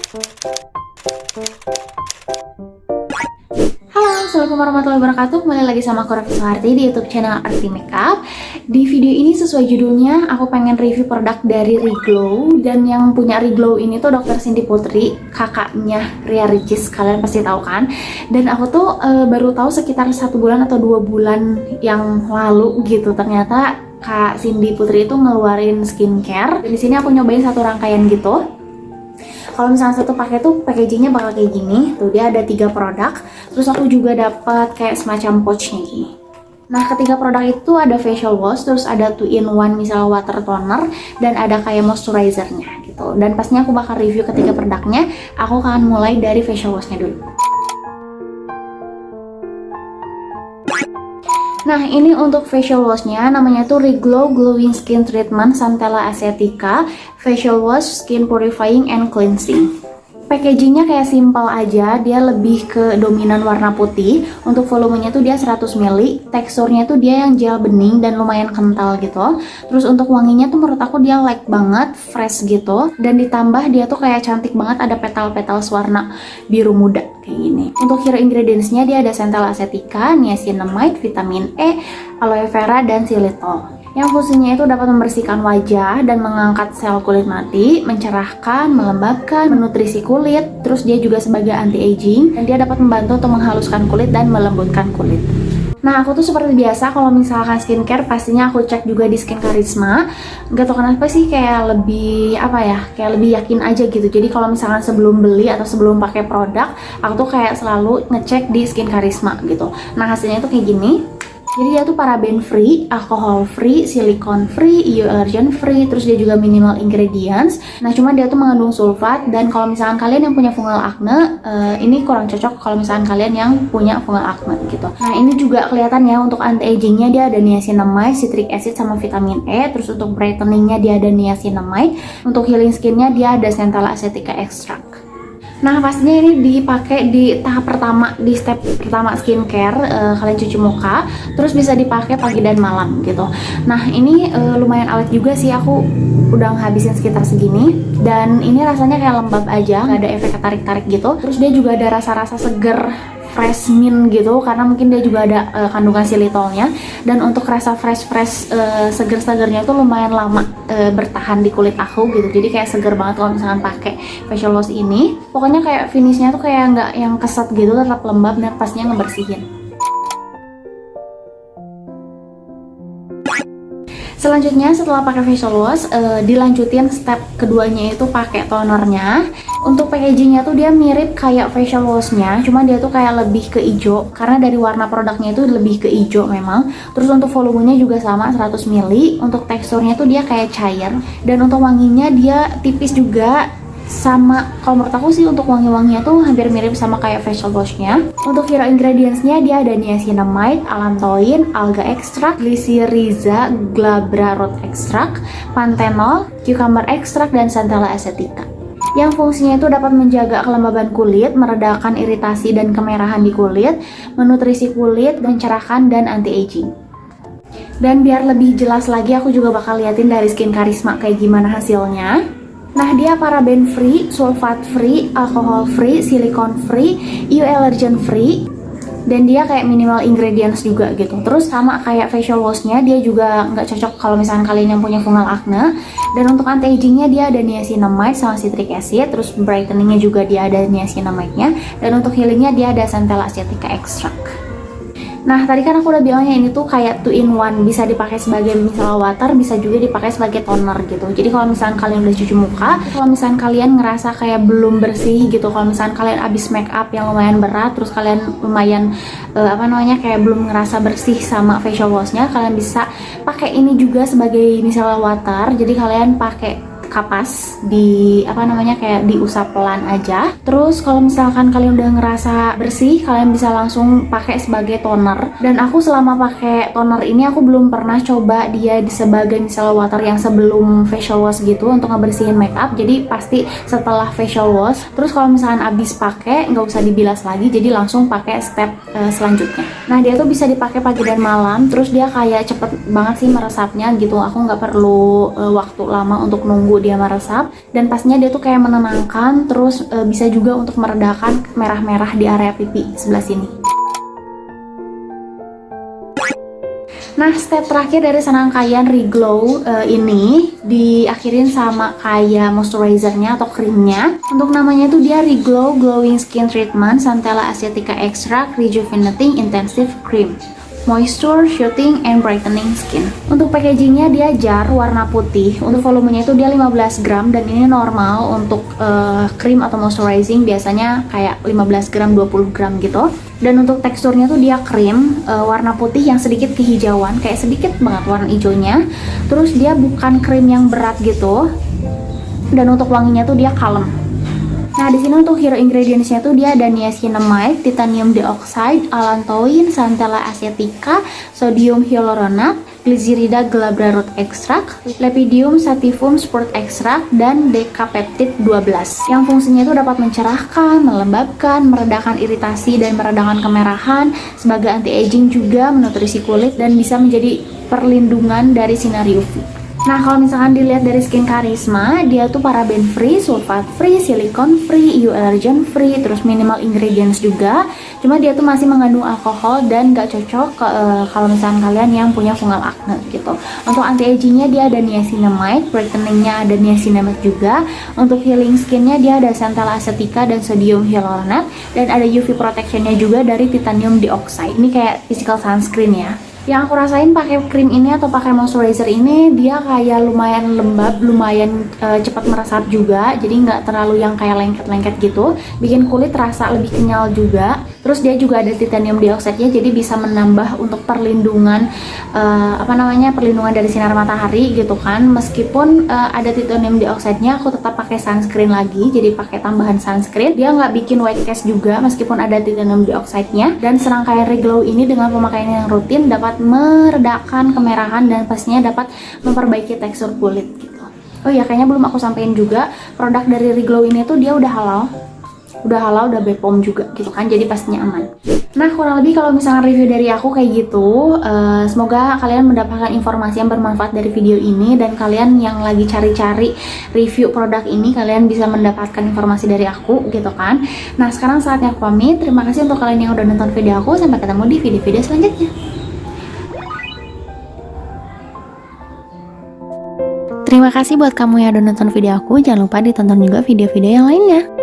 Halo, assalamualaikum warahmatullahi wabarakatuh. Kembali lagi sama aku Raffi Soeharti di YouTube channel Arti Makeup. Di video ini sesuai judulnya, aku pengen review produk dari Reglow. Dan yang punya Reglow ini tuh Dr. Cindy Putri, kakaknya Ria Ricis, kalian pasti tahu kan. Dan aku tuh baru tahu sekitar 1 bulan atau 2 bulan yang lalu gitu. Ternyata Kak Cindy Putri itu ngeluarin skincare. Dan di sini aku nyobain satu rangkaian gitu. Kalau misalnya satu paket tuh packagingnya bakal kayak gini. Tuh dia ada 3 produk. Terus aku juga dapat kayak semacam pouchnya gini. Nah, ketiga produk itu ada facial wash, terus ada 2-in-1 misalnya water toner, dan ada kayak moisturizernya gitu. Dan pastinya aku bakal review ketiga produknya. Aku akan mulai dari facial washnya dulu. Nah, ini untuk facial washnya, namanya tuh Reglow Glowing Skin Treatment Centella Asiatica Facial Wash Skin Purifying and Cleansing. Packagingnya kayak simple aja, dia lebih ke dominan warna putih. Untuk volumenya tuh dia 100 ml, teksturnya tuh dia yang gel bening dan lumayan kental gitu. Terus untuk wanginya tuh menurut aku dia light banget, fresh gitu. Dan ditambah dia tuh kayak cantik banget, ada petal-petal warna biru muda kayak gini. Untuk hero ingredientsnya dia ada Centella Asiatica, niacinamide, vitamin E, aloe vera, dan xylitol. Yang fungsinya itu dapat membersihkan wajah dan mengangkat sel kulit mati, mencerahkan, melembabkan, menutrisi kulit, terus dia juga sebagai anti-aging, dan dia dapat membantu untuk menghaluskan kulit dan melembutkan kulit. Nah, aku tuh seperti biasa kalau misalkan skincare pastinya aku cek juga di Skin Karisma. Gak tau kenapa sih kayak lebih kayak lebih yakin aja gitu. Jadi kalau misalkan sebelum beli atau sebelum pakai produk, aku tuh kayak selalu ngecek di Skin Karisma gitu. Nah, hasilnya tuh kayak gini. Jadi dia tuh paraben free, alkohol free, silikon free, EU allergen free, terus dia juga minimal ingredients. Nah, cuma dia tuh mengandung sulfat, dan kalau misalkan kalian yang punya fungal acne, ini kurang cocok kalau misalkan kalian yang punya fungal acne gitu. Nah, ini juga kelihatan ya untuk anti-agingnya dia ada niacinamide, citric acid, sama vitamin E. Terus untuk brightening-nya dia ada niacinamide. Untuk healing skin-nya dia ada Centella Asiatica extract. Nah, pastinya ini dipakai di tahap pertama, di step pertama skincare, kalian cuci muka, terus bisa dipakai pagi dan malam gitu. Nah, ini lumayan awet juga sih, aku udah ngabisin sekitar segini, dan ini rasanya kayak lembab aja, nggak ada efek tarik-tarik gitu. Terus dia juga ada rasa-rasa seger, fresh mint gitu, karena mungkin dia juga ada kandungan xylitolnya. Dan untuk rasa fresh seger-segernya itu lumayan lama bertahan di kulit aku gitu. Jadi kayak seger banget kalau misalkan pakai facial wash ini. Pokoknya kayak finishnya tuh kayak nggak yang keset gitu, tetap lembab dan pastinya ngebersihin. Selanjutnya setelah pakai facial wash, dilanjutin step keduanya itu pakai tonernya. Untuk packagingnya tuh dia mirip kayak facial washnya, cuma dia tuh kayak lebih ke hijau, karena dari warna produknya itu lebih ke hijau memang. Terus untuk volumenya juga sama 100 ml. Untuk teksturnya tuh dia kayak cair, dan untuk wanginya dia tipis juga. Sama, kalau menurut aku sih untuk wangi-wanginya tuh hampir mirip sama kayak facial washnya. Untuk hero ingredientsnya dia ada niacinamide, allantoin, alga extract, glycyrrhiza glabra root extract, panthenol, cucumber extract, dan Centella Asiatica. Yang fungsinya itu dapat menjaga kelembaban kulit, meredakan iritasi dan kemerahan di kulit, menutrisi kulit, mencerahkan, dan anti-aging. Dan biar lebih jelas lagi, aku juga bakal liatin dari Skin Karisma kayak gimana hasilnya. Nah, dia paraben free, sulfat free, alkohol free, silikon free, EU allergen free, dan dia kayak minimal ingredients juga gitu. Terus sama kayak facial washnya, dia juga nggak cocok kalau misalkan kalian yang punya fungal acne. Dan untuk anti-agingnya dia ada niacinamide sama citric acid. Terus brightening-nya juga dia ada niacinamide-nya. Dan untuk healing-nya dia ada Centella Asiatica extract. Nah, tadi kan aku udah bilangnya ini tuh kayak 2-in-1, bisa dipakai sebagai misalnya water, bisa juga dipakai sebagai toner gitu. Jadi kalau misalnya kalian udah cuci muka, kalau misalnya kalian ngerasa kayak belum bersih gitu, kalau misalnya kalian abis make up yang lumayan berat, terus kalian lumayan kayak belum ngerasa bersih sama facial washnya, kalian bisa pakai ini juga sebagai misalnya water. Jadi kalian pakai kapas kayak diusap pelan aja. Terus kalau misalkan kalian udah ngerasa bersih, kalian bisa langsung pakai sebagai toner. Dan aku selama pakai toner ini aku belum pernah coba dia sebagai misalnya water yang sebelum facial wash gitu untuk ngebersihin makeup. Jadi pasti setelah facial wash. Terus kalau misalkan abis pakai nggak usah dibilas lagi, jadi langsung pakai step selanjutnya. Nah, dia tuh bisa dipakai pagi dan malam. Terus dia kayak cepet banget sih meresapnya gitu. Aku nggak perlu waktu lama untuk nunggu nunggu dia meresap, dan pastinya dia tuh kayak menenangkan, terus bisa juga untuk meredakan merah-merah di area pipi sebelah sini. Nah, step terakhir dari serangkaian Reglow ini diakhirin sama kayak moisturizernya atau krimnya. Untuk namanya itu dia Reglow Glowing Skin Treatment Centella Asiatica Extract Rejuvenating Intensive Cream. Moisture, Shooting, and Brightening Skin. Untuk packagingnya dia jar warna putih. Untuk volumenya itu dia 15 gram dan ini normal untuk krim atau moisturizing biasanya kayak 15 gram 20 gram gitu. Dan untuk teksturnya tuh dia krim warna putih yang sedikit kehijauan, kayak sedikit banget warna hijaunya. Terus dia bukan krim yang berat gitu. Dan untuk wanginya tuh dia kalem. Nah, di sini untuk hero ingredientsnya tuh dia ada niacinamide, titanium dioxide, allantoin, Centella asiatica, sodium hyaluronate, glycerida glabra root extract, lepidium sativum sport extract, dan decapeptide 12 yang fungsinya itu dapat mencerahkan, melembabkan, meredakan iritasi dan meredakan kemerahan, sebagai anti-aging juga, menutrisi kulit, dan bisa menjadi perlindungan dari sinar UV. Nah, kalau misalkan dilihat dari Skin Karisma, dia tuh paraben free, sulfat free, silikon free, EU allergen free, terus minimal ingredients juga. Cuma dia tuh masih mengandung alkohol dan gak cocok kalau misalkan kalian yang punya fungal acne gitu. Untuk anti-agingnya dia ada niacinamide, brightening-nya ada niacinamide juga. Untuk healing skinnya dia ada Centella asiatica dan sodium hyaluronate, dan ada UV protection-nya juga dari titanium dioxide. Ini kayak physical sunscreen ya. Yang aku rasain pakai krim ini atau pakai moisturizer ini, dia kayak lumayan lembab, lumayan cepat meresap juga, jadi nggak terlalu yang kayak lengket-lengket gitu, bikin kulit terasa lebih kenyal juga. Terus dia juga ada titanium dioxide-nya, jadi bisa menambah untuk perlindungan perlindungan dari sinar matahari gitu kan. Meskipun ada titanium dioxide-nya, aku tetap pakai sunscreen lagi, jadi pakai tambahan sunscreen. Dia nggak bikin white cast juga meskipun ada titanium dioxide-nya. Dan serangkaian Reglow ini dengan pemakaian yang rutin dapat meredakan kemerahan dan pastinya dapat memperbaiki tekstur kulit gitu. Oh ya, kayaknya belum aku sampein juga, produk dari Reglow ini tuh dia udah halal, udah BPOM juga gitu kan, jadi pastinya aman. Nah, kurang lebih kalau misalnya review dari aku kayak gitu. Semoga kalian mendapatkan informasi yang bermanfaat dari video ini, dan kalian yang lagi cari-cari review produk ini, kalian bisa mendapatkan informasi dari aku gitu kan. Nah, sekarang saatnya aku pamit. Terima kasih untuk kalian yang udah nonton video aku. Sampai ketemu di video-video selanjutnya. Terima kasih buat kamu yang udah nonton video aku. Jangan lupa ditonton juga video-video yang lainnya.